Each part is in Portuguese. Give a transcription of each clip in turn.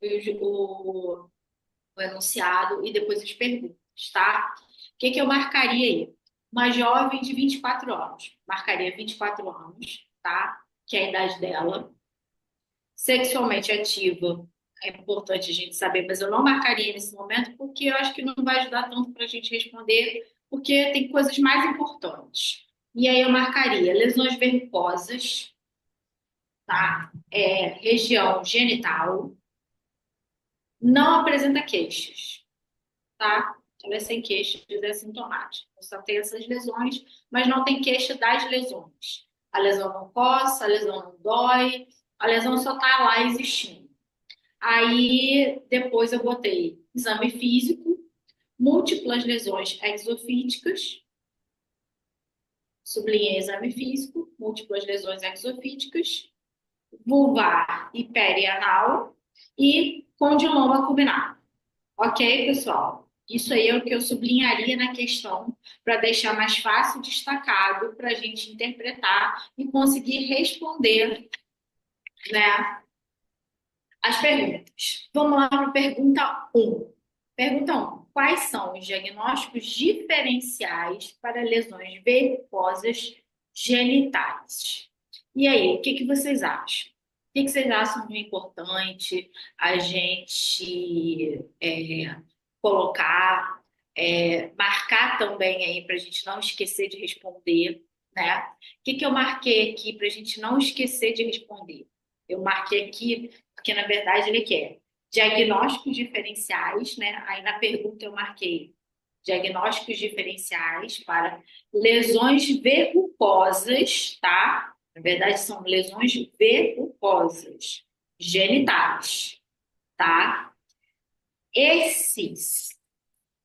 o enunciado e depois as perguntas, tá? O que que eu marcaria aí? Uma jovem de 24 anos. Marcaria 24 anos, tá? Que é a idade dela. Sexualmente ativa. É importante a gente saber, mas eu não marcaria nesse momento porque eu acho que não vai ajudar tanto para a gente responder, porque tem coisas mais importantes. E aí eu marcaria lesões verrucosas, tá? Região genital, não apresenta queixas, tá? Ela é sem queixas, é sintomática. Só tem essas lesões, mas não tem queixa das lesões. A lesão não coça, a lesão não dói, a lesão só está lá existindo. Aí depois eu botei exame físico, múltiplas lesões exofíticas, sublinhei exame físico, múltiplas lesões exofíticas, vulvar e perianal e condiloma culminar. Ok, pessoal? Isso aí é o que eu sublinharia na questão para deixar mais fácil destacado para a gente interpretar e conseguir responder, né, as perguntas. Vamos lá para a pergunta um. Pergunta um: quais são os diagnósticos diferenciais para lesões verrucosas genitais? E aí, o que que vocês acham? O que que vocês acham de importante a gente colocar, marcar também aí para a gente não esquecer de responder, né? O que que eu marquei aqui para a gente não esquecer de responder? Eu marquei aqui porque na verdade ele quer diagnósticos diferenciais, né? Aí na pergunta eu marquei diagnósticos diferenciais para lesões verrucosas, tá? Na verdade são lesões verrucosas genitais, tá? Esses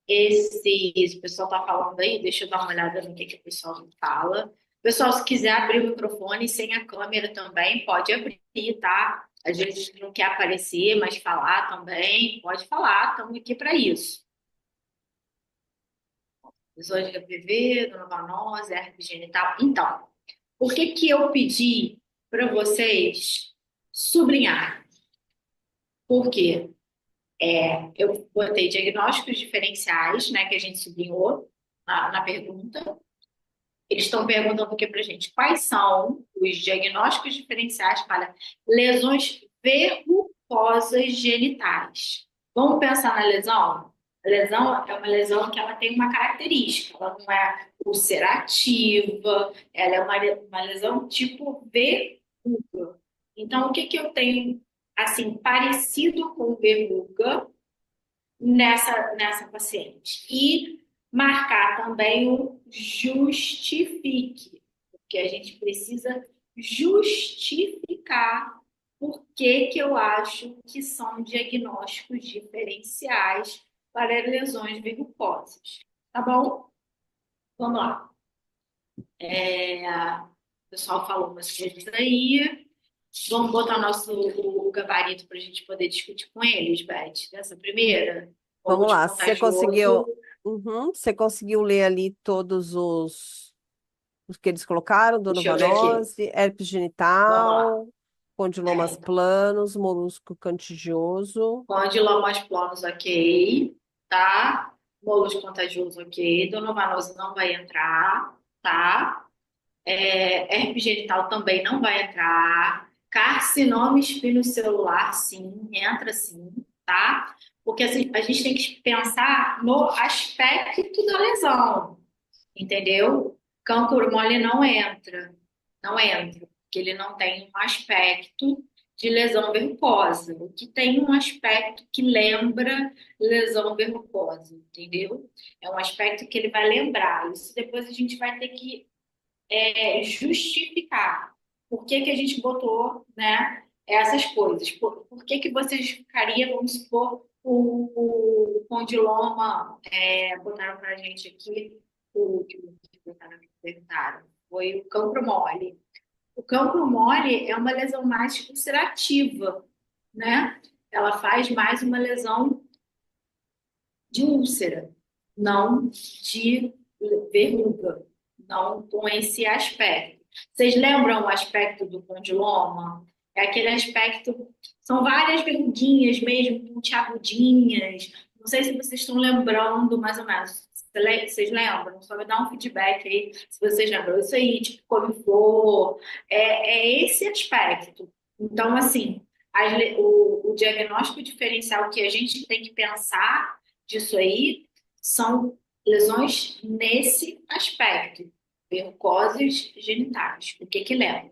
o pessoal está falando aí, deixa eu dar uma olhada no que o pessoal fala. Pessoal, se quiser abrir o microfone sem a câmera também, pode abrir, tá? Às vezes não quer aparecer, mas falar também, pode falar, estamos aqui para isso. Lesões de HPV, dona herpes genital. Então, por que que eu pedi para vocês sublinhar? Por quê? Eu botei diagnósticos diferenciais, né, que a gente sublinhou na pergunta. Eles estão perguntando aqui para a gente quais são os diagnósticos diferenciais para lesões verrucosas genitais. Vamos pensar na lesão? A lesão é uma lesão que ela tem uma característica, ela não é ulcerativa, ela é uma lesão tipo verruga. Então, o que que eu tenho assim parecido com verruga nessa paciente? E marcar também o justifique, porque a gente precisa justificar por que que eu acho que são diagnósticos diferenciais para lesões verrucosas. Tá bom? Vamos lá. O pessoal falou umas coisas aí. Vamos botar o gabarito para a gente poder discutir com eles, Beth, dessa primeira. Vamos Molde lá. contagioso. Você conseguiu ler ali todos os que eles colocaram? Deixa eu ver aqui. Donovanose, herpes Vamos lá. genital, condilomas Então, planos, molusco contigioso. condilomas planos, ok. Tá? Bolos contagioso, ok. Donovanose não vai entrar, tá? Herpes genital também não vai entrar. Carcinoma espinocelular, sim, entra sim, tá? Porque assim, a gente tem que pensar no aspecto da lesão, entendeu? Cancro mole não entra, não entra, porque ele não tem um aspecto de lesão verrucosa, o que tem um aspecto que lembra lesão verrucosa, entendeu? É um aspecto que ele vai lembrar. Isso depois a gente vai ter que justificar por que que a gente botou, né, essas coisas. Por que que você justificaria, vamos supor, o condiloma, botaram para a gente aqui, o que botaram, perguntaram, foi o cancro mole. O cancro mole é uma lesão mais ulcerativa, né? Ela faz mais uma lesão de úlcera, não de verruga, não com esse aspecto. Vocês lembram o aspecto do condiloma? É aquele aspecto, são várias verruguinhas mesmo, pontiagudinhas. Não sei se vocês estão lembrando mais ou menos. Vocês lembram? Só me dá um feedback aí, se vocês lembram. Isso aí, tipo, couve-flor, é esse aspecto. Então, assim, o diagnóstico diferencial que a gente tem que pensar disso aí são lesões nesse aspecto, verrucoses genitais. O que que leva?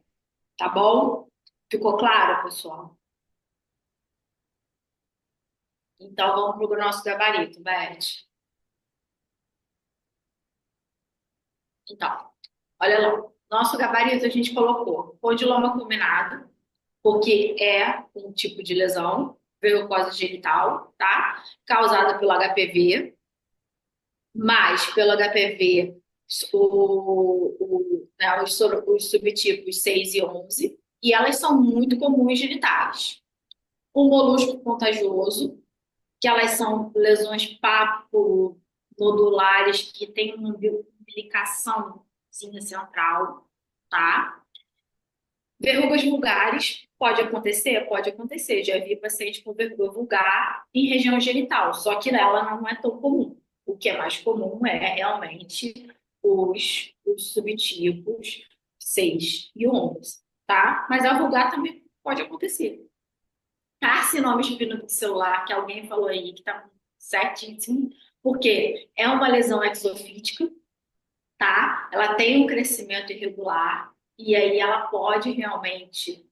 Tá bom? Ficou claro, pessoal? Então vamos para o nosso gabarito, Beth. Então, olha lá. Nosso gabarito a gente colocou condiloma culminado, porque é um tipo de lesão, verrucose genital, tá? Causada pelo HPV, mas pelo HPV, os subtipos 6 e 11, e elas são muito comuns genitais. O molusco contagioso, que elas são lesões papulodulares que têm uma umbilicaçãozinha central, tá? Verrugas vulgares, pode acontecer? Pode acontecer. Já vi paciente com verruga vulgar em região genital, só que ela não é tão comum. O que é mais comum é realmente os subtipos 6 e 11, tá? Mas a vulgar também pode acontecer. Carcinoma espinocelular, que alguém falou aí, que está certíssimo, porque é uma lesão exofítica, tá? Ela tem um crescimento irregular, e aí ela pode realmente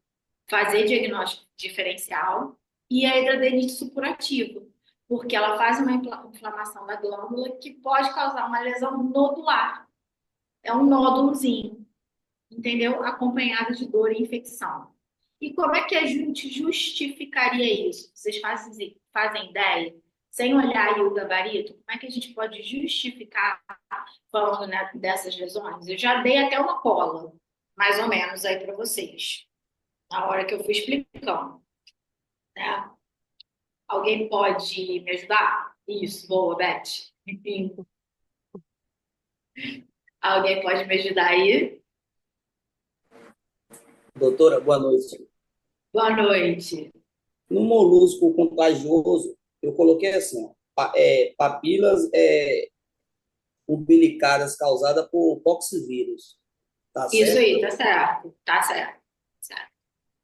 fazer diagnóstico diferencial, e a hidradenite supurativa, porque ela faz uma inflamação da glândula que pode causar uma lesão nodular. É um nódulozinho, entendeu? Acompanhado de dor e infecção. E como é que a gente justificaria isso? Vocês fazem ideia? Sem olhar aí o gabarito, como é que a gente pode justificar falando, né, dessas lesões? Eu já dei até uma cola, mais ou menos, aí para vocês, na hora que eu fui explicando, né? Alguém pode me ajudar? Isso, boa, Beth. Enfim, alguém pode me ajudar aí? Doutora, boa noite. Boa noite. No molusco contagioso, eu coloquei assim, ó, papilas umbilicadas causadas por poxvírus, tá Isso certo? aí, tá certo. Tá certo. Certo.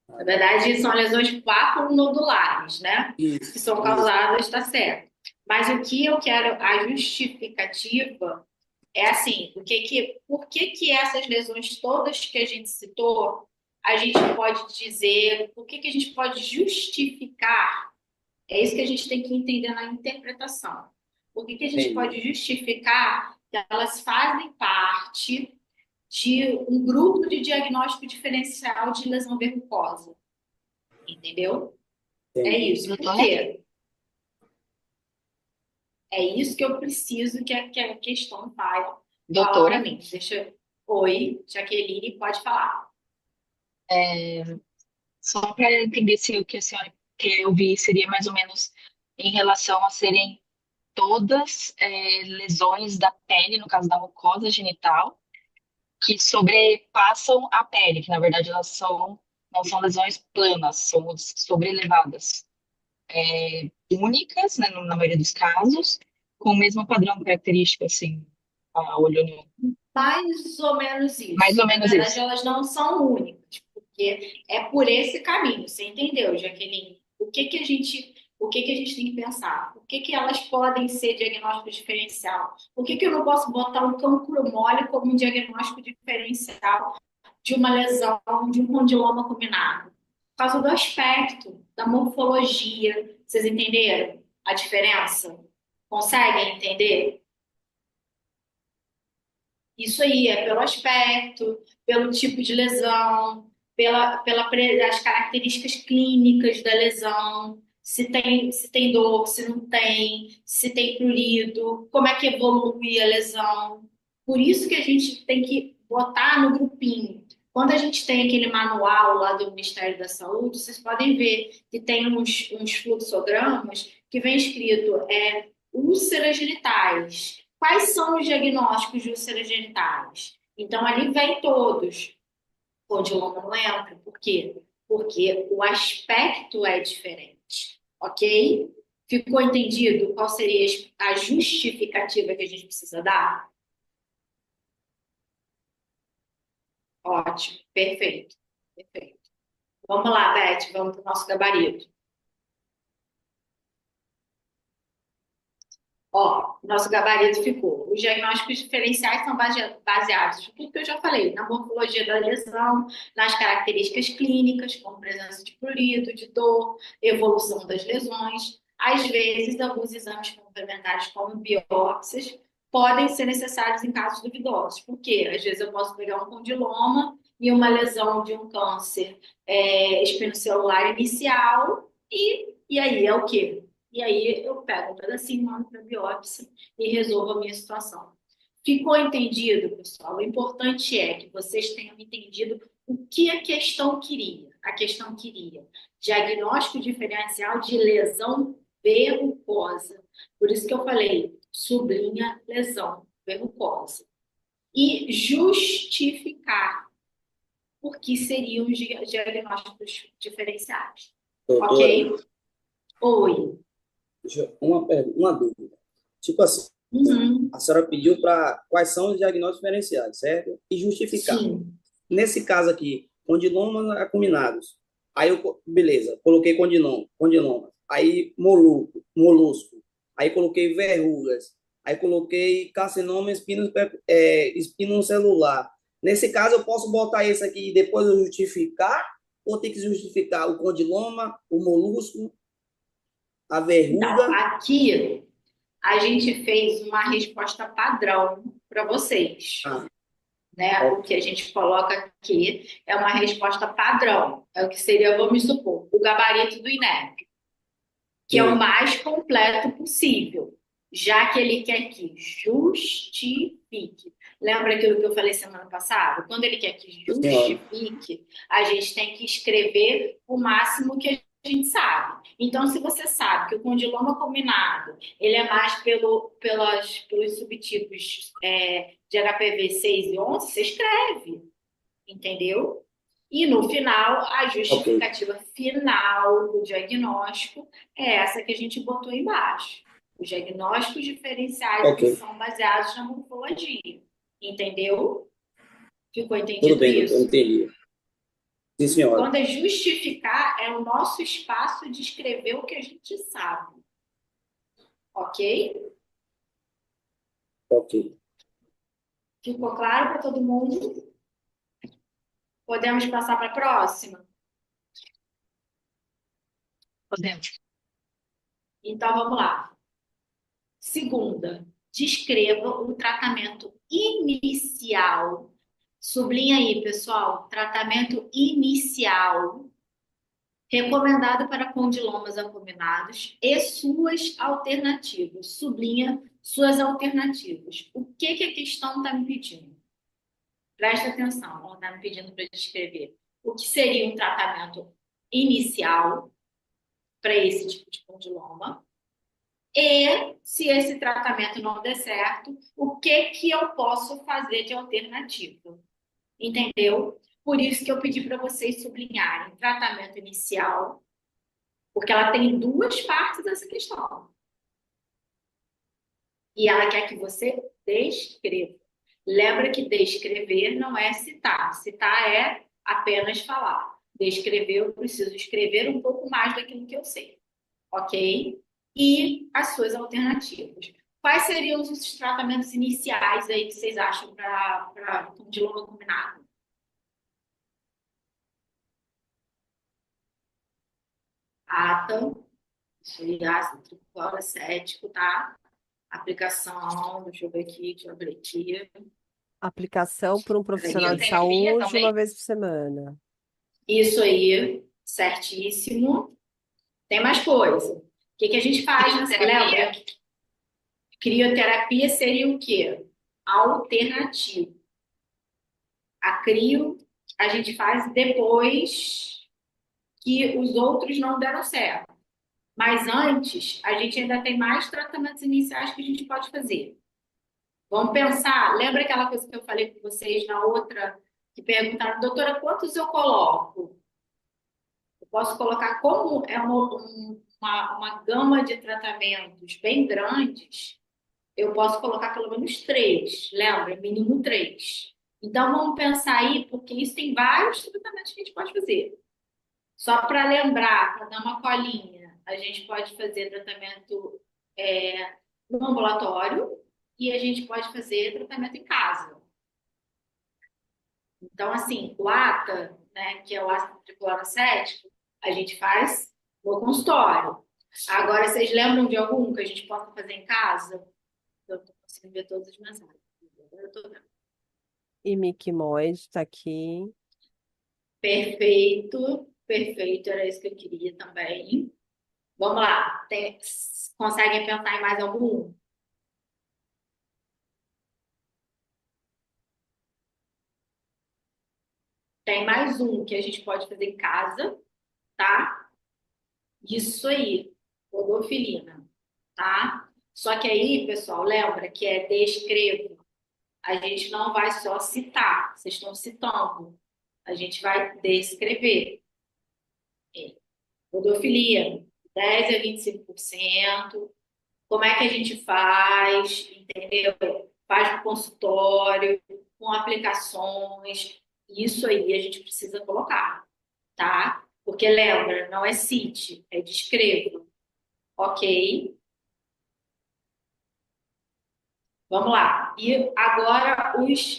Na verdade, são lesões papulonodulares, né? Que Isso, são isso. causadas, tá certo. Mas o que eu quero, a justificativa é assim, por que que essas lesões todas que a gente citou, a gente pode dizer, por que que a gente pode justificar? É isso que a gente tem que entender na interpretação. Por que que a gente Entendi. pode justificar que elas fazem parte de um grupo de diagnóstico diferencial de lesão verrucosa? Entendeu? É Entendi. isso. Por Doutora? quê? É isso que eu preciso que a questão fala para Doutora, mim. Oi, Jaqueline, pode falar. é, só para entender se o que a senhora quer ouvir seria mais ou menos em relação a serem todas lesões da pele, no caso da mucosa genital, que sobrepassam a pele, que na verdade não são lesões planas, são sobrelevadas, únicas, né, na maioria dos casos, com o mesmo padrão característico, assim, a olho nu. Mais ou menos Mais isso. ou Na menos verdade, isso. elas não são únicas, porque é por esse caminho. Você entendeu, Jaqueline? O que que a gente tem que pensar? Por que que elas podem ser diagnóstico diferencial? Por que que eu não posso botar um cancro mole como um diagnóstico diferencial de uma lesão, de um condiloma combinado? Por causa do aspecto, da morfologia. Vocês entenderam a diferença? Conseguem entender? Isso aí é pelo aspecto, pelo tipo de lesão, as características clínicas da lesão, se tem dor, se tem prurido, como é que evolui a lesão. Por isso que a gente tem que botar no grupinho. Quando a gente tem aquele manual lá do Ministério da Saúde, vocês podem ver que tem uns fluxogramas que vem escrito úlceras genitais. Quais são os diagnósticos de úlceras genitais? Então, ali vem todos. Condiloma não entra, por quê? porque o aspecto é diferente, ok? Ficou entendido qual seria a justificativa que a gente precisa dar? Ótimo, perfeito, perfeito. Vamos lá, Beth, vamos para o nosso gabarito. Ó, nosso gabarito ficou. Os diagnósticos diferenciais são baseados em tudo que eu já falei, na morfologia da lesão, nas características clínicas, como presença de prurido, de dor, evolução das lesões. Às vezes, alguns exames complementares, como biópsias, podem ser necessários em casos duvidosos. Por quê? Às vezes eu posso pegar um condiloma e uma lesão de um câncer espinocelular inicial, e aí é o quê? E aí eu pego um pedacinho, mando para biópsia e resolvo a minha situação. Ficou entendido, pessoal? O importante é que vocês tenham entendido o que a questão queria. A questão queria diagnóstico diferencial de lesão verrucosa. Por isso que eu falei, sublinha lesão verrucosa. E justificar por que seriam os diagnósticos diferenciais. Doutora, Ok? Oi. uma dúvida. Tipo assim, Uhum. a senhora pediu para quais são os diagnósticos diferenciais, certo? E justificar. Sim. Nesse caso aqui, condilomas acuminados. Aí eu, beleza, coloquei condiloma. Aí molusco. Aí coloquei verrugas. Aí coloquei carcinoma espinocelular. Nesse caso, eu posso botar esse aqui e depois eu justificar? Ou tem que justificar o condiloma, o molusco, a Então, verruga? aqui a gente fez uma resposta padrão para vocês, Ah, né? O que a gente coloca aqui é uma resposta padrão, é o que seria, vamos supor, o gabarito do INEP, que é o sim. mais completo possível, já que ele quer que justifique. Lembra aquilo que eu falei semana passada? Quando ele quer que Senhora. justifique, a gente tem que escrever o máximo que a gente sabe. Então, se você sabe que o condiloma combinado ele é mais pelos subtipos de HPV 6 e 11, você escreve, entendeu? E no final, a Ok, justificativa final do diagnóstico é essa que a gente botou embaixo. Os diagnósticos diferenciais ok. que são baseados na morfologia. Entendeu? Ficou Tudo entendido bem, doutor, isso? entendi. Sim, senhora. Quando é justificar, é o nosso espaço de escrever o que a gente sabe. Ok? Ok. Ficou claro para todo mundo? Podemos passar para a próxima? Podemos. Então, vamos lá. Segunda, descreva o tratamento inicial. Sublinha aí, pessoal, tratamento inicial recomendado para condilomas acuminados e suas alternativas. Sublinha suas alternativas. O que a questão está me pedindo? Presta atenção, ela está me pedindo para descrever o que seria um tratamento inicial para esse tipo de condiloma. E se esse tratamento não der certo, o que eu posso fazer de alternativa? Entendeu? Por isso que eu pedi para vocês sublinharem tratamento inicial, porque ela tem duas partes dessa questão. E ela quer que você descreva. Lembra que descrever não é citar. Citar é apenas falar. Descrever, eu preciso escrever um pouco mais daquilo que eu sei. Ok? E as suas alternativas. Quais seriam os tratamentos iniciais aí que vocês acham para condiloma combinado? ATA, isso aí, ácido tricloracético, tá? Aplicação, deixa eu ver aqui, deixa eu abrir aqui. Aplicação por um profissional de Biotecnia saúde uma também? vez por semana. Isso aí, certíssimo. Tem mais coisa. O que a gente faz nessa? Crioterapia? Lembra? Crioterapia seria o quê? Alternativo. A crio a gente faz depois que os outros não deram certo. Mas antes, a gente ainda tem mais tratamentos iniciais que a gente pode fazer. Vamos pensar, lembra aquela coisa que eu falei com vocês na outra, que perguntaram, doutora, quantos eu coloco? Eu posso colocar como é uma gama de tratamentos bem grandes, eu posso colocar pelo menos três, lembra? Mínimo três. Então vamos pensar aí, porque isso tem vários tratamentos que a gente pode fazer. Só para lembrar, para dar uma colinha, a gente pode fazer tratamento no ambulatório e a gente pode fazer tratamento em casa. Então, assim, o ATA, né, que é o ácido tricloracético, a gente faz no consultório. Agora, vocês lembram de algum que a gente possa fazer em casa? Eu tô conseguindo ver todas as mensagens. Agora eu tô vendo. E Miquimoide está aqui. Perfeito, perfeito, era isso que eu queria também. Vamos lá, conseguem pensar em mais algum? Tem mais um que a gente pode fazer em casa, tá? Isso aí, podofilina, tá? Só que aí, pessoal, lembra que é descreva. A gente não vai só citar, vocês estão citando. A gente vai descrever. Podofilia, 10 a 25%. Como é que a gente faz, entendeu? Faz no consultório, com aplicações. Isso aí a gente precisa colocar, tá? Porque lembra, não é cite, é descreva. Ok? Vamos lá. E agora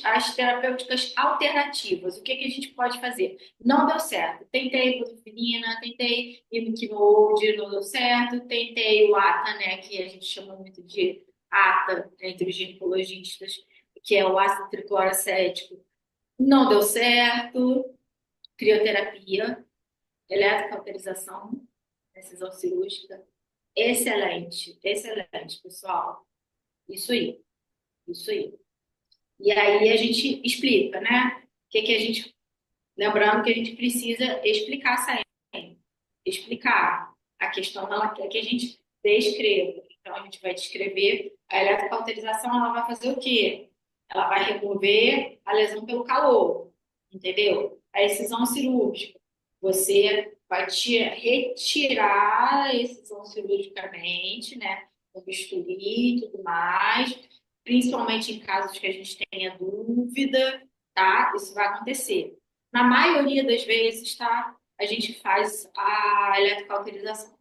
as terapêuticas alternativas. O que que a gente pode fazer? Não deu certo. Tentei podofilina, tentei imiquimod, não deu certo. Tentei o ATA, né, que a gente chama muito de ATA entre os ginecologistas, que é o ácido tricloracético. Não deu certo. Crioterapia, eletrocauterização, decisão cirúrgica. Excelente, excelente, pessoal. Isso aí, isso aí. E aí a gente explica, né? O que que a gente. Lembrando que a gente precisa explicar sempre. Explicar. A questão ela quer que a gente descreva. Então a gente vai descrever. A eletrocauterização ela vai fazer o quê? Ela vai remover a lesão pelo calor. Entendeu? A excisão cirúrgica. Você vai retirar a excisão cirurgicamente, né? Com bisturi e tudo mais, principalmente em casos que a gente tenha dúvida, tá? Isso vai acontecer. Na maioria das vezes, tá? A gente faz a eletrocauterização,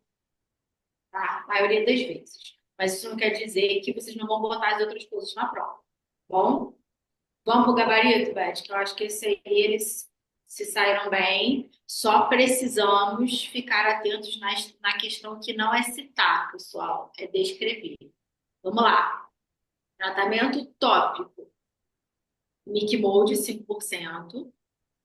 tá? Na maioria das vezes. Mas isso não quer dizer que vocês não vão botar as outras coisas na prova. Bom? Vamos para o gabarito, Beth, que eu acho que esse aí eles se saíram bem. Só precisamos ficar atentos na questão que não é citar, pessoal, é descrever. Vamos lá. Tratamento tópico. Nick 5%,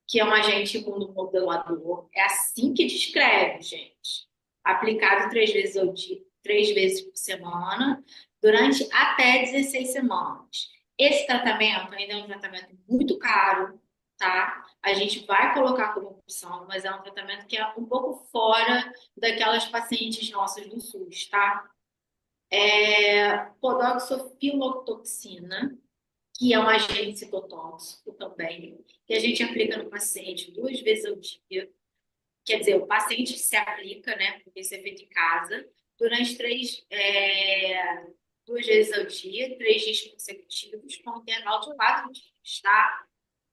que é um agente imunomodulador. É assim que descreve, gente. Aplicado 3 vezes ao dia, 3 vezes por semana, durante até 16 semanas. Esse tratamento ainda é um tratamento muito caro, tá? A gente vai colocar como opção, mas é um tratamento que é um pouco fora daquelas pacientes nossas do SUS, tá? Podoxofilotoxina, que é um agente citotóxico também, que a gente aplica no paciente 2 vezes ao dia. Quer dizer, o paciente se aplica, né, porque isso é feito em casa, durante 2 vezes ao dia, 3 dias consecutivos, com um intervalo de 4 dias, tá?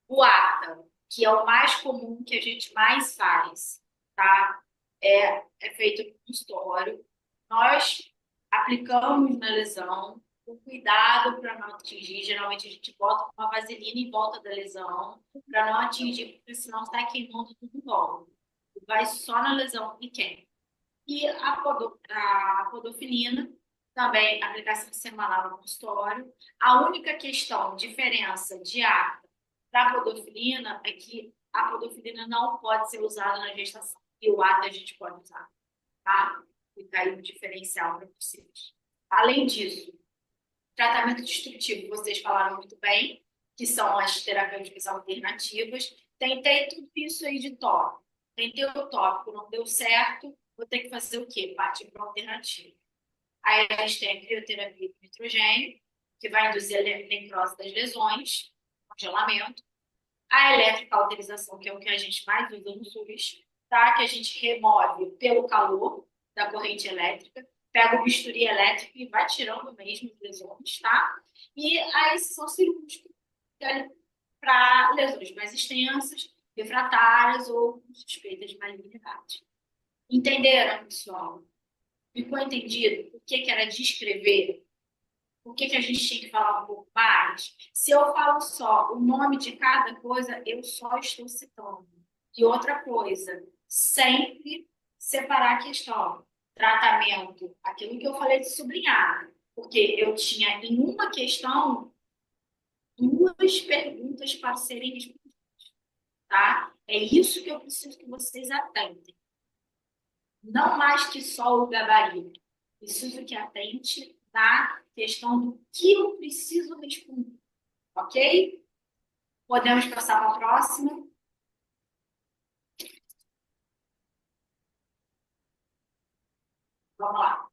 O ATA, que é o mais comum que a gente mais faz, tá? É feito no consultório. Nós aplicamos na lesão, com cuidado para não atingir. Geralmente a gente bota uma vaselina em volta da lesão, para não atingir, porque senão está queimando tudo em volta. Vai só na lesão e queima. E a podofilina, também aplicação semanal no consultório. A única questão, diferença de ATA para a podofilina é que a podofilina não pode ser usada na gestação. E o ATA a gente pode usar, tá? Fica aí o diferencial para vocês. Além disso, tratamento destrutivo, vocês falaram muito bem, que são as terapêuticas alternativas. Tentei tudo isso aí de tópico. Tentei o tópico, não deu certo, vou ter que fazer o quê? Partir para alternativa. Aí a gente tem a crioterapia com nitrogênio, que vai induzir a necrose das lesões, congelamento. A eletrocauterização, que é o que a gente mais usa no SUS, tá? Que a gente remove pelo calor da corrente elétrica, pega o bisturi elétrico e vai tirando mesmo as lesões, tá? E a excisão cirúrgica para lesões mais extensas, refratárias ou suspeitas de malignidade. Entenderam, pessoal? Ficou entendido o que era descrever? Por que a gente tinha que falar um pouco mais? Se eu falo só o nome de cada coisa, eu só estou citando. E outra coisa, sempre separar a questão. Tratamento, aquilo que eu falei de sublinhar. Porque eu tinha em uma questão duas perguntas para serem respondidas. Tá? É isso que eu preciso que vocês atentem. Não mais que só o gabarito. Preciso que atente na questão do que eu preciso responder. Ok? Podemos passar para a próxima? Vamos lá.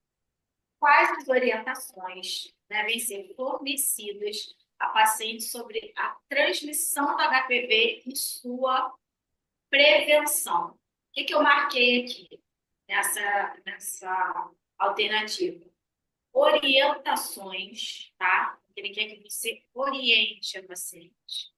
Quais as orientações devem ser fornecidas a paciente sobre a transmissão do HPV e sua prevenção? O que eu marquei aqui nessa alternativa? Orientações, tá? Ele quer que você oriente a paciente.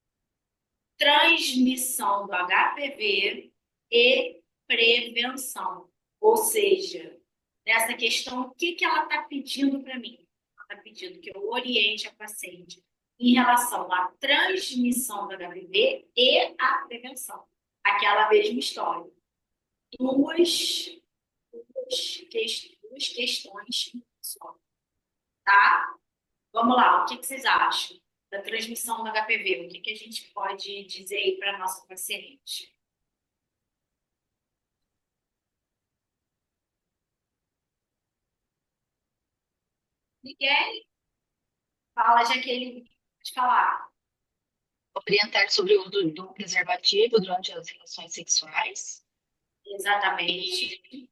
Transmissão do HPV e prevenção. Ou seja, nessa questão, o que ela está pedindo para mim? Ela está pedindo que eu oriente a paciente em relação à transmissão do HPV e à prevenção. Aquela mesma história. Duas questões só. Tá? Vamos lá, o que vocês acham da transmissão do HPV? O que a gente pode dizer aí para a nossa paciente? Ninguém? Fala, Jaqueline, pode falar. Orientar sobre o uso do preservativo durante as relações sexuais, Exatamente.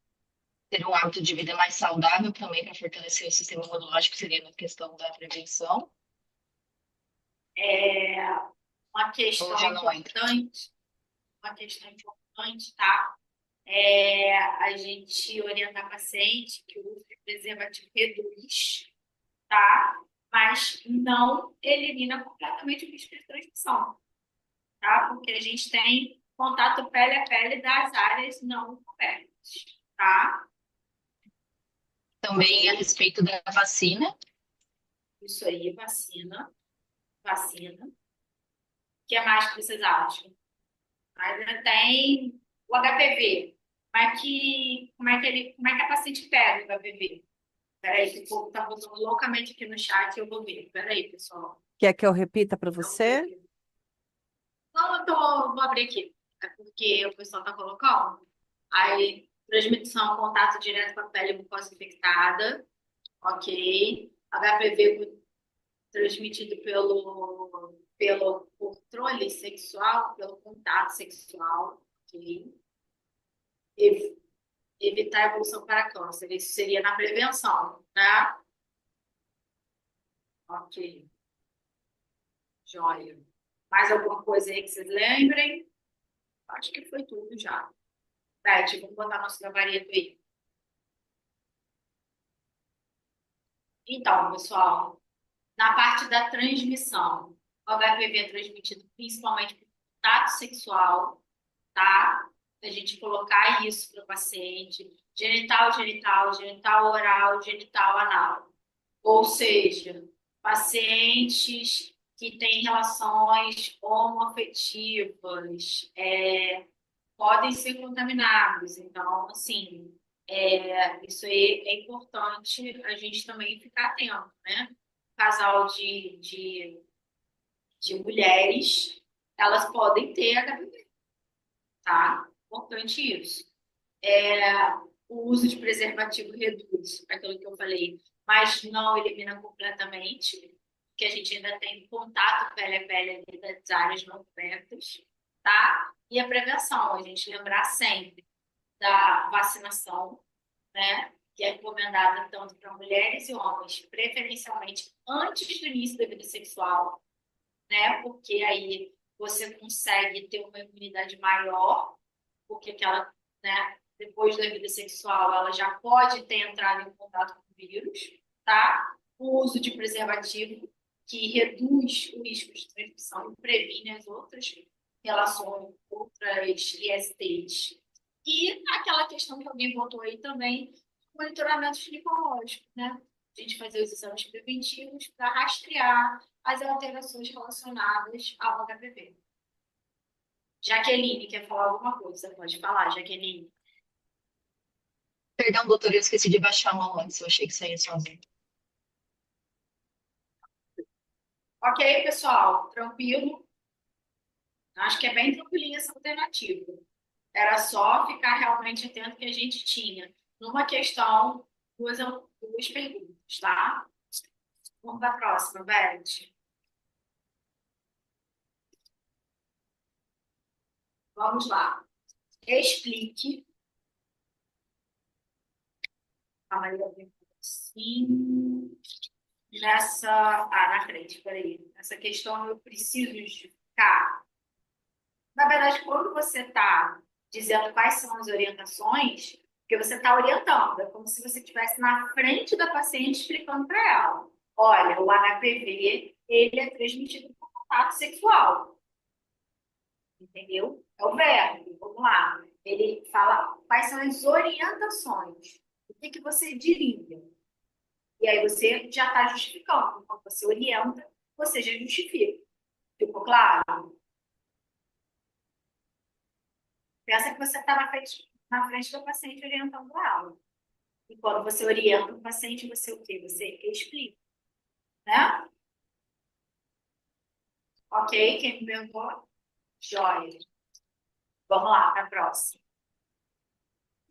ter um hábito de vida mais saudável também para fortalecer o sistema imunológico, seria na questão da prevenção, É uma ou já não entra? uma questão importante, tá? A gente orienta a paciente que o uso de preservativo reduz, tá? Mas não elimina completamente o risco de transmissão, tá? Porque a gente tem contato pele a pele das áreas não cobertas, tá? Também a respeito da vacina, Isso aí, vacina. O que mais que vocês acham? Ainda tem o HPV. Como é que a paciente pega o HPV? Peraí, que o povo tá botando loucamente aqui no chat, eu vou ver. Peraí, pessoal. Quer que eu repita para você? Não, vou abrir aqui. É porque o pessoal tá colocando. Aí, transmissão, contato direto com a pele e mucosa infectada. Ok. HPV transmitido pelo controle sexual, pelo contato sexual. Ok. Evitar a evolução para câncer. Isso seria na prevenção, tá? Ok. Joia. Mais alguma coisa aí que vocês lembrem? Acho que foi tudo já. Beth, vamos botar nosso gabarito aí. Então, pessoal, na parte da transmissão, o HPV é transmitido principalmente por contato sexual, tá? A gente colocar isso para o paciente, genital, genital, genital oral, genital anal. Ou seja, pacientes que têm relações homoafetivas, podem ser contaminados. Então, assim, isso aí é importante a gente também ficar atento, né? Casal de mulheres, elas podem ter HPV, tá? Importante isso. O uso de preservativo reduz aquilo que eu falei, mas não elimina completamente, porque a gente ainda tem contato pele a pele ali das áreas não cobertas, tá? E a prevenção, a gente lembrar sempre da vacinação, né? Que é recomendada tanto para mulheres e homens, preferencialmente antes do início da vida sexual, né? Porque aí você consegue ter uma imunidade maior, porque aquela, né, depois da vida sexual, ela já pode ter entrado em contato com o vírus, tá? O uso de preservativo, que reduz o risco de transmissão e previne as outras relações, outras ISTs. E aquela questão que alguém botou aí também, monitoramento ginecológico, né? A gente fazer os exames preventivos para rastrear as alterações relacionadas ao HPV. Jaqueline, quer falar alguma coisa? Pode falar, Jaqueline. Perdão, doutor, eu esqueci de baixar a mão antes, eu achei que saía sozinho. Ok, pessoal, tranquilo. Acho que é bem tranquilinha essa alternativa. Era só ficar realmente atento que a gente tinha. Numa questão, duas perguntas, tá? Vamos para a próxima, Beth. Vamos lá. Explique. A Maria vem assim. Na frente, peraí. Essa questão eu preciso justificar. Na verdade, quando você está dizendo quais são as orientações, porque você está orientando, é como se você estivesse na frente da paciente explicando para ela. Olha, o HPV, ele é transmitido por contato sexual. Entendeu? É o verbo, vamos lá. Ele fala quais são as orientações. O que que você diria? E aí você já está justificando. Quando você orienta, você já justifica. Ficou claro? Pensa que você está na frente do paciente orientando ela. E quando você orienta o paciente, você o quê? Você explica, né? Ok? Quem me perguntou? Joia. Vamos lá, para a próxima.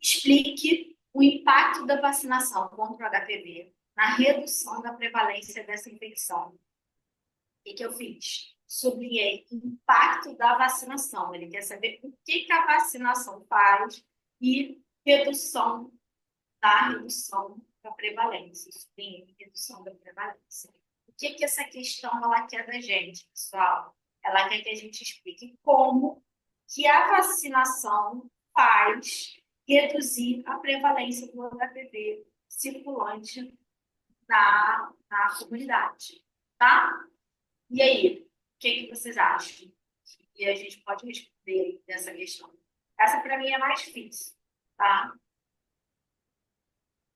Explique o impacto da vacinação contra o HPV na redução da prevalência dessa infecção. O que eu fiz? Sublinhei o impacto da vacinação. Ele quer saber o que a vacinação faz e redução da prevalência. Sublinhei redução da prevalência. O que essa questão ela quer da gente, pessoal? Ela quer que a gente explique como que a vacinação faz reduzir a prevalência do HPV circulante na comunidade, tá? E aí, o que vocês acham? E a gente pode responder dessa questão. Essa, para mim, é mais difícil, tá?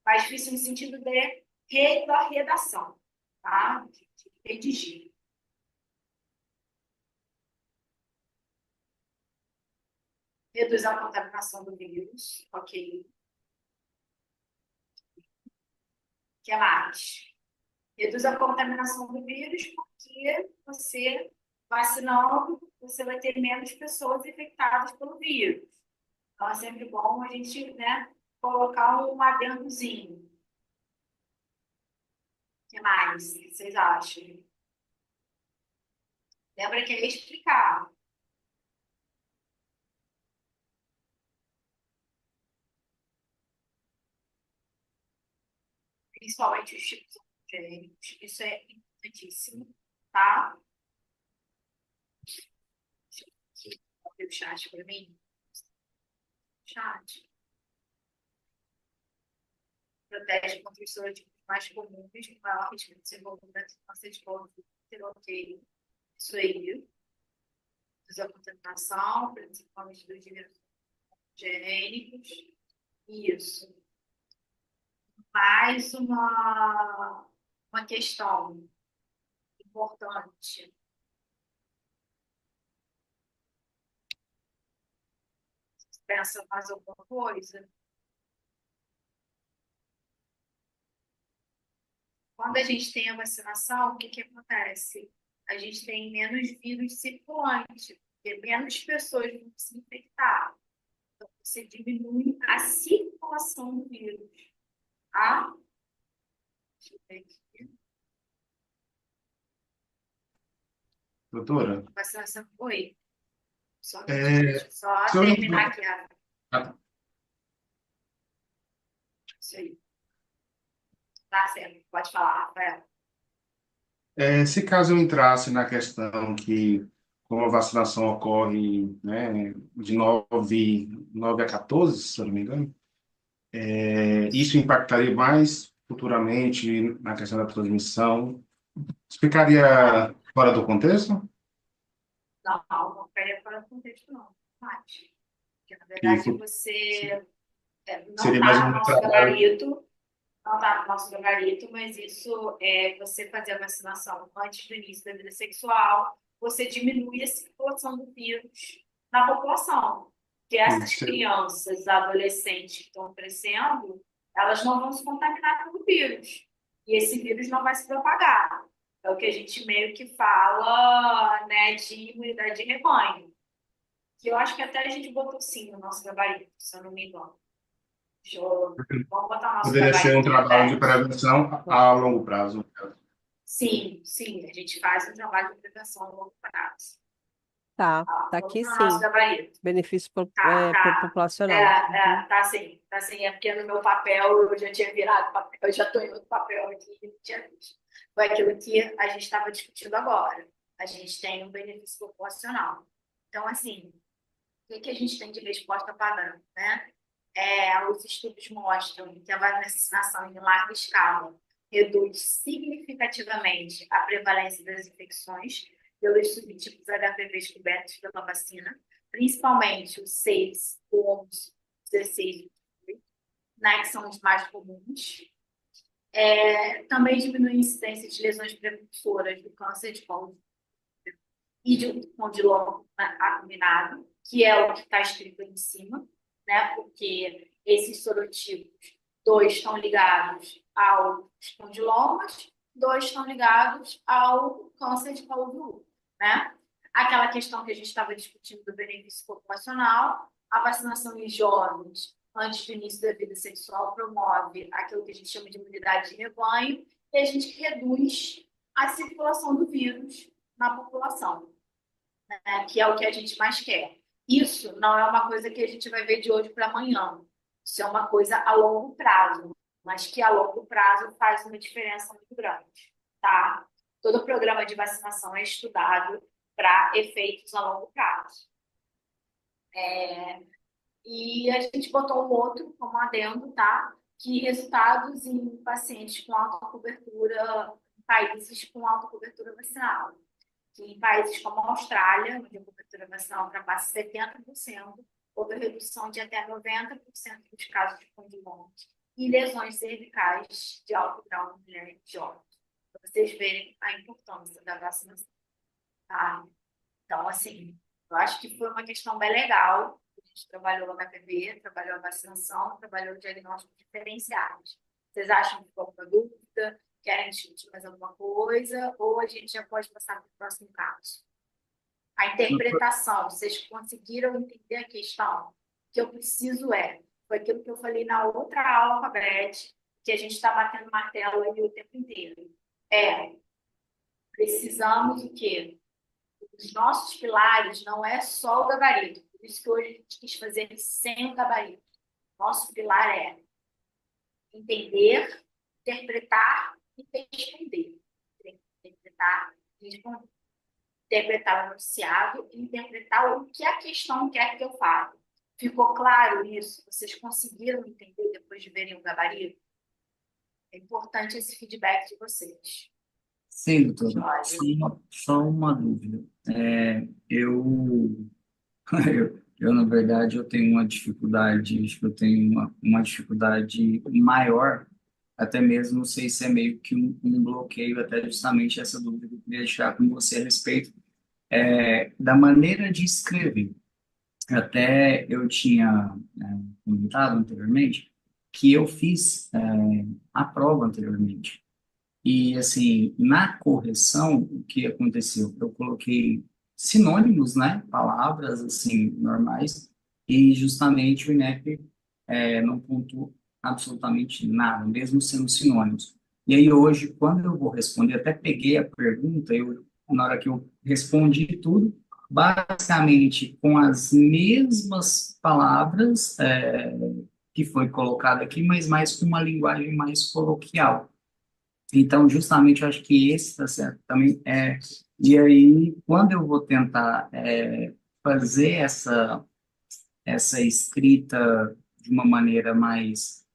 Mais difícil no sentido de redação, tá? De redigir. Reduz a contaminação do vírus, ok. O que mais? Reduz a contaminação do vírus porque você, vacinando, você vai ter menos pessoas infectadas pelo vírus. Então, é sempre bom a gente, né, colocar um adendozinho. O que mais? O que vocês acham? Lembra que é explicar. Principalmente os tipos oncológicos. Isso é importantíssimo, tá? Deixa eu abrir o chat para mim. Chat. Protege contra os sorotipos mais comuns, com maior risco de desenvolvimento de câncer de colo de útero, ok. Isso aí. Desacontaminação, principalmente dos vírus genênicos. Isso. Mais uma questão importante. Pensa mais alguma coisa? Quando a gente tem a vacinação, o que acontece? A gente tem menos vírus circulante, porque menos pessoas vão se infectar. Então, você diminui a circulação do vírus. Tá? Deixa eu ver aqui. Doutora, Vacinação. Oi. Só, é, só se eu não terminar aqui. Ah, Isso aí. Tá certo. Pode falar, Rafael. se caso eu entrasse na questão que como a vacinação ocorre, né, de 9 a 14, se eu não me engano, isso impactaria mais futuramente na questão da transmissão? Explicaria fora do contexto? Não, não ficaria fora do contexto, não. Mas, porque, na Que verdade, você não seria mais está um no nosso trabalho. gabarito, não está no nosso gabarito, mas isso é você fazer a vacinação antes do início da vida sexual, você diminui a circulação do vírus na população. Porque essas crianças, adolescentes que estão crescendo, elas não vão se contaminar pelo vírus. E esse vírus não vai se propagar. É o que a gente meio que fala, né, de imunidade de rebanho. Que eu acho que até a gente botou sim no nosso gabarito, se eu não me engano. Vamos botar o nosso Poderia ser um gabarito de trabalho de 10. prevenção a longo prazo. Sim, sim, a gente faz um trabalho de prevenção a longo prazo. Tá, Tá, tá vamos aqui para o nosso sim. gabarito. Benefício Tá, tá. populacional. Uhum. Tá sim, tá sim. É porque no meu papel eu já tinha virado papel, eu já estou em outro papel aqui e não tinha visto. Foi aquilo que a gente estava discutindo agora. A gente tem um benefício populacional. Então, assim, o que a gente tem de resposta padrão, né? Os estudos mostram que a vacinação em larga escala reduz significativamente a prevalência das infecções pelos subtipos HPV cobertos pela vacina, principalmente os 6, o 11, 16 e 18, né, que são os mais comuns. Também diminui a incidência de lesões precursoras do câncer de colo e de condiloma acuminado, que é o que está escrito ali em cima, né? Porque esses sorotipos, 2 estão ligados aos condilomas, 2 estão ligados ao câncer de colo do útero, né? Aquela questão que a gente estava discutindo do benefício populacional, a vacinação em jovens antes do início da vida sexual promove aquilo que a gente chama de imunidade de rebanho e a gente reduz a circulação do vírus na população, né, que é o que a gente mais quer. Isso não é uma coisa que a gente vai ver de hoje para amanhã. Isso é uma coisa a longo prazo, mas que a longo prazo faz uma diferença muito grande, tá? Todo programa de vacinação é estudado para efeitos a longo prazo. E a gente botou um outro como adendo, tá? Que resultados em pacientes com alta cobertura, em países com alta cobertura vacinal. Que em países como a Austrália, onde a cobertura vacinal ultrapassa 70%, houve redução de até 90% dos casos de condilomas e lesões cervicais de alto grau em mulheres jovens. Para vocês verem a importância da vacinação. Tá? Então, assim, eu acho que foi uma questão bem legal. A gente trabalhou o HPV, trabalhou a vacinação, trabalhou diagnósticos diferenciados. Vocês acham que ficou alguma dúvida? Querem discutir mais alguma coisa? Ou a gente já pode passar para o próximo caso? A interpretação, vocês conseguiram entender a questão? O que eu preciso foi aquilo que eu falei na outra aula com a Beth, que a gente está batendo martelo aí o tempo inteiro. Precisamos o quê? Os nossos pilares não é só o gabarito. Por isso que hoje a gente quis fazer sem o gabarito. Nosso pilar é entender, interpretar e responder. Interpretar, responder. Interpretar o noticiado e interpretar o que a questão quer que eu fale. Ficou claro isso? Vocês conseguiram entender depois de verem o gabarito? É importante esse feedback de vocês. Sim, doutora. Só uma dúvida. Eu, na verdade, eu tenho uma dificuldade, acho que eu tenho uma dificuldade maior, até mesmo, não sei se é meio que um bloqueio, até justamente essa dúvida que eu queria deixar com você a respeito da maneira de escrever. Até eu tinha comentado anteriormente que eu fiz a prova anteriormente. E, assim, na correção, o que aconteceu? Eu coloquei sinônimos, né? Palavras, assim, normais, e justamente o INEP não pontuou absolutamente nada, mesmo sendo sinônimos. E aí, hoje, quando eu vou responder, até peguei a pergunta, na hora que eu respondi tudo, basicamente com as mesmas palavras que foi colocado aqui, mas mais com uma linguagem mais coloquial. Então, justamente, eu acho que esse, tá certo, também é E aí, quando eu vou tentar fazer essa escrita de uma maneira mais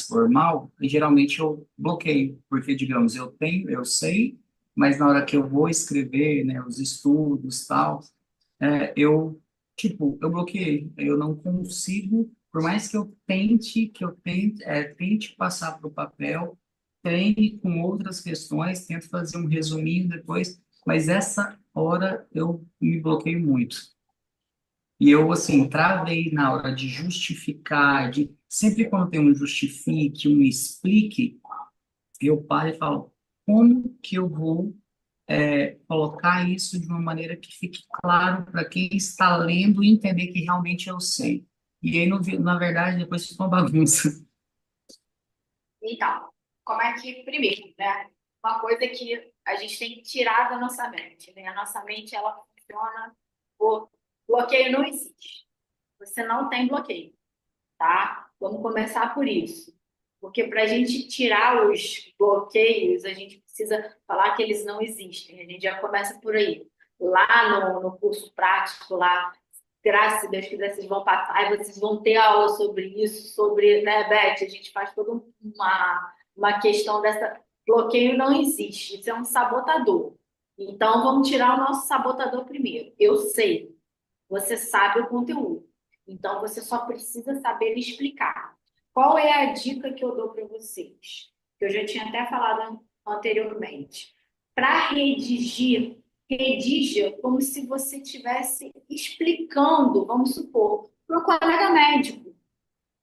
formal, geralmente eu bloqueio, porque, digamos, eu sei, mas na hora que eu vou escrever, né, os estudos, tal, eu bloqueei, eu não consigo, por mais que eu tente passar para o papel, treine com outras questões, tento fazer um resuminho depois, mas essa hora eu me bloqueio muito. E eu, assim, travei na hora de justificar, sempre quando tem um justifique, um explique, eu paro e falo, como que eu vou colocar isso de uma maneira que fique claro para quem está lendo e entender que realmente eu sei. E aí, na verdade, depois fica uma bagunça. Então, como é que, primeiro, né? Uma coisa que a gente tem que tirar da nossa mente, né? A nossa mente, ela funciona, o bloqueio não existe. Você não tem bloqueio, tá? Vamos começar por isso. Porque para a gente tirar os bloqueios, a gente precisa falar que eles não existem. A gente já começa por aí. Lá no curso prático, lá, graças a Deus quiser, vocês vão passar e vocês vão ter aula sobre isso, sobre, né, Beth? A gente faz toda uma questão dessa. Bloqueio não existe, isso é um sabotador. Então, vamos tirar o nosso sabotador primeiro. Eu sei, você sabe o conteúdo. Então, você só precisa saber explicar. Qual é a dica que eu dou para vocês? Que eu já tinha até falado anteriormente. Para redigir, redija como se você estivesse explicando, vamos supor, para um colega médico,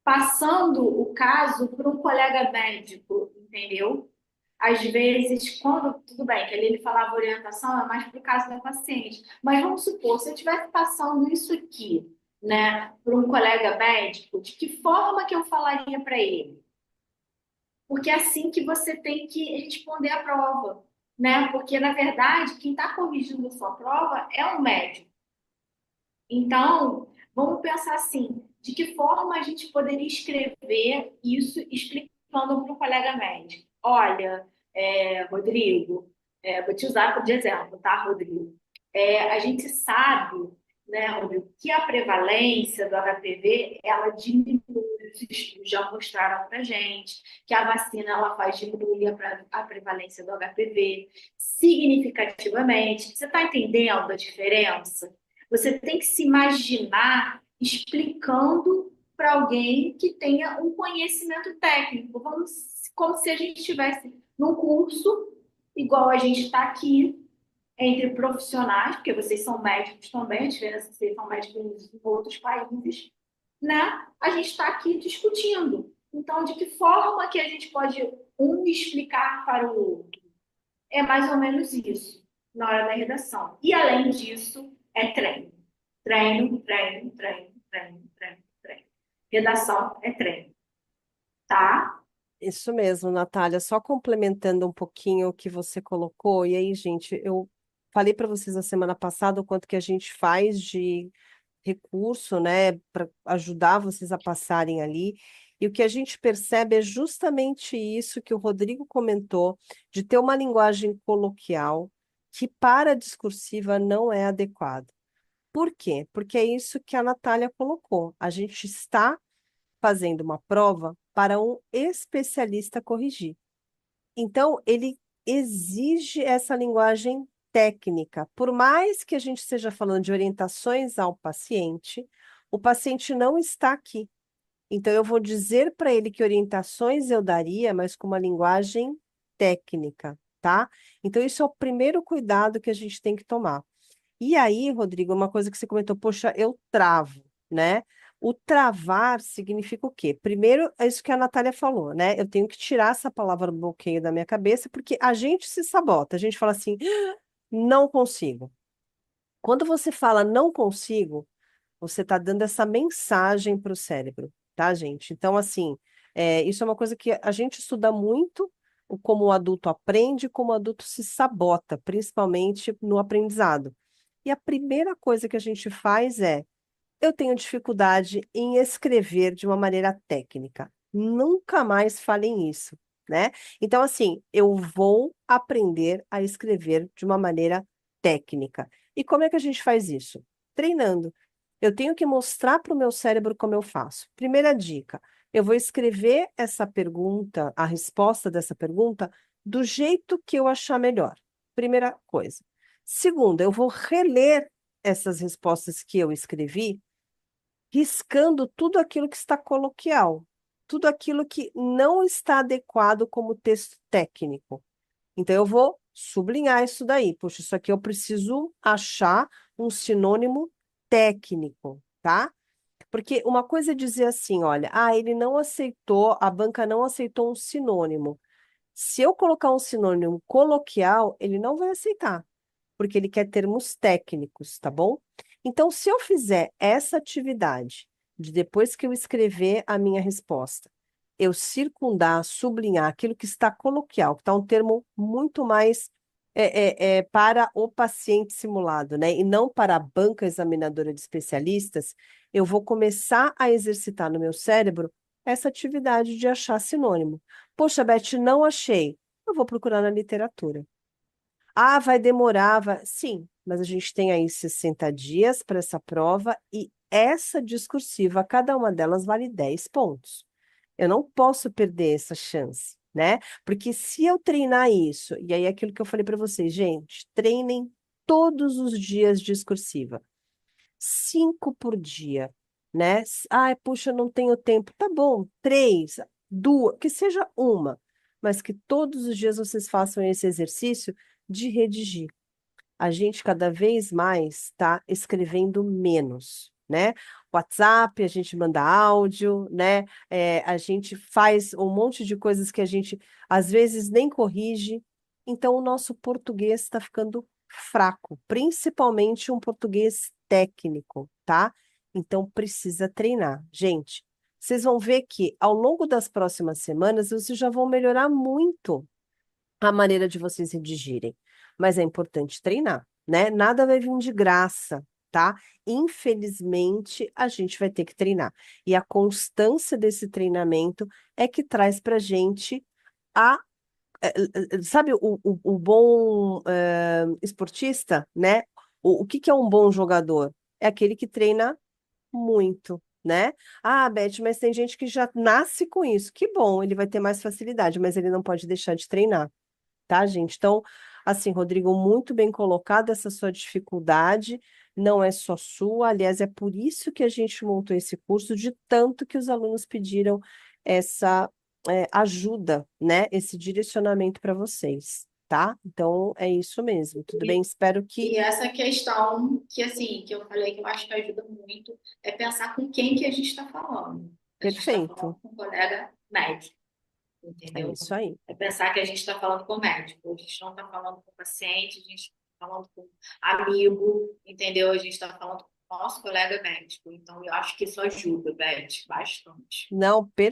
passando o caso para um colega médico, entendeu? Às vezes, quando, tudo bem, que ali ele falava orientação, é mais para o caso da paciente. Mas vamos supor, se eu estivesse passando isso aqui, né, para um colega médico, de que forma que eu falaria para ele? Porque é assim que você tem que responder a prova, né? Porque, na verdade, quem está corrigindo a sua prova é um médico. Então, vamos pensar assim, de que forma a gente poderia escrever isso explicando para um colega médico? Olha, Rodrigo, vou te usar de exemplo, tá, Rodrigo? A gente sabe, né, Rodrigo, que a prevalência do HPV, ela diminui, os estudos já mostraram para gente, que a vacina, ela faz diminuir a prevalência do HPV significativamente. Você está entendendo a diferença? Você tem que se imaginar explicando para alguém que tenha um conhecimento técnico, como se a gente estivesse num curso, igual a gente está aqui, entre profissionais, porque vocês são médicos também, a diferença é que vocês são médicos em outros países, né? A gente está aqui discutindo. Então, de que forma que a gente pode um explicar para o outro? É mais ou menos isso na hora da redação. E, além disso, é treino. Treino, treino, treino, treino, treino, treino. Redação é treino, tá? Isso mesmo, Natália. Só complementando um pouquinho o que você colocou, e aí, gente, eu falei para vocês na semana passada o quanto que a gente faz de recurso, né, para ajudar vocês a passarem ali. E o que a gente percebe é justamente isso que o Rodrigo comentou, de ter uma linguagem coloquial que para a discursiva não é adequado. Por quê? Porque é isso que a Natália colocou. A gente está fazendo uma prova para um especialista corrigir. Então, ele exige essa linguagem técnica. Por mais que a gente esteja falando de orientações ao paciente, o paciente não está aqui. Então, eu vou dizer para ele que orientações eu daria, mas com uma linguagem técnica, tá? Então, isso é o primeiro cuidado que a gente tem que tomar. E aí, Rodrigo, uma coisa que você comentou, poxa, eu travo, né? O travar significa o quê? Primeiro, é isso que a Natália falou, né? Eu tenho que tirar essa palavra bloqueio da minha cabeça, porque a gente se sabota, a gente fala assim, "Ah, não consigo." Quando você fala não consigo, você está dando essa mensagem para o cérebro, tá, gente? Então, assim, isso é uma coisa que a gente estuda muito, como o adulto aprende, como o adulto se sabota, principalmente no aprendizado. E a primeira coisa que a gente faz é, eu tenho dificuldade em escrever de uma maneira técnica. Nunca mais falem isso, né? Então, assim, eu vou aprender a escrever de uma maneira técnica. E como é que a gente faz isso? Treinando. Eu tenho que mostrar para o meu cérebro como eu faço. Primeira dica, eu vou escrever essa pergunta, a resposta dessa pergunta, do jeito que eu achar melhor. Primeira coisa. Segunda, eu vou reler essas respostas que eu escrevi, riscando tudo aquilo que está coloquial, tudo aquilo que não está adequado como texto técnico. Então, eu vou sublinhar isso daí. Puxa, isso aqui eu preciso achar um sinônimo técnico, tá? Porque uma coisa é dizer assim, olha, ele não aceitou, a banca não aceitou um sinônimo. Se eu colocar um sinônimo coloquial, ele não vai aceitar, porque ele quer termos técnicos, tá bom? Então, se eu fizer essa atividade de depois que eu escrever a minha resposta, eu circundar, sublinhar aquilo que está coloquial, que está um termo muito mais para o paciente simulado, né? E não para a banca examinadora de especialistas, eu vou começar a exercitar no meu cérebro essa atividade de achar sinônimo. Poxa, Beth, não achei. Eu vou procurar na literatura. Vai demorar, vai... Sim, mas a gente tem aí 60 dias para essa prova e essa discursiva, cada uma delas vale 10 pontos. Eu não posso perder essa chance, né? Porque se eu treinar isso, e aí é aquilo que eu falei para vocês, gente, treinem todos os dias discursiva. 5 por dia, né? Puxa, não tenho tempo. Tá bom, 3, 2, que seja uma, mas que todos os dias vocês façam esse exercício de redigir. A gente cada vez mais está escrevendo menos, né? WhatsApp, a gente manda áudio, né? A gente faz um monte de coisas que a gente às vezes nem corrige. Então, o nosso português está ficando fraco, principalmente um português técnico, tá? Então, precisa treinar. Gente, vocês vão ver que ao longo das próximas semanas, vocês já vão melhorar muito a maneira de vocês redigirem. Mas é importante treinar, né? Nada vai vir de graça, tá? Infelizmente, a gente vai ter que treinar. E a constância desse treinamento é que traz pra gente a. Sabe o bom esportista, né? O que que é um bom jogador? É aquele que treina muito, né? Beth, mas tem gente que já nasce com isso. Que bom, ele vai ter mais facilidade, mas ele não pode deixar de treinar, tá, gente? Então, assim, Rodrigo, muito bem colocado essa sua dificuldade, não é só sua, aliás, é por isso que a gente montou esse curso, de tanto que os alunos pediram essa ajuda, né? Esse direcionamento para vocês, tá? Então, é isso mesmo, tudo bem? Espero que. E essa questão que, assim, que eu falei que eu acho que ajuda muito, é pensar com quem que a gente está falando. A gente está falando Perfeito, com um colega médico, é entendeu? isso aí. É pensar que a gente está falando com médico, a gente não está falando com paciente, a gente está falando com amigo, entendeu? A gente está falando com nosso colega médico. Então, eu acho que isso ajuda, Beth, bastante. Não, perfeito.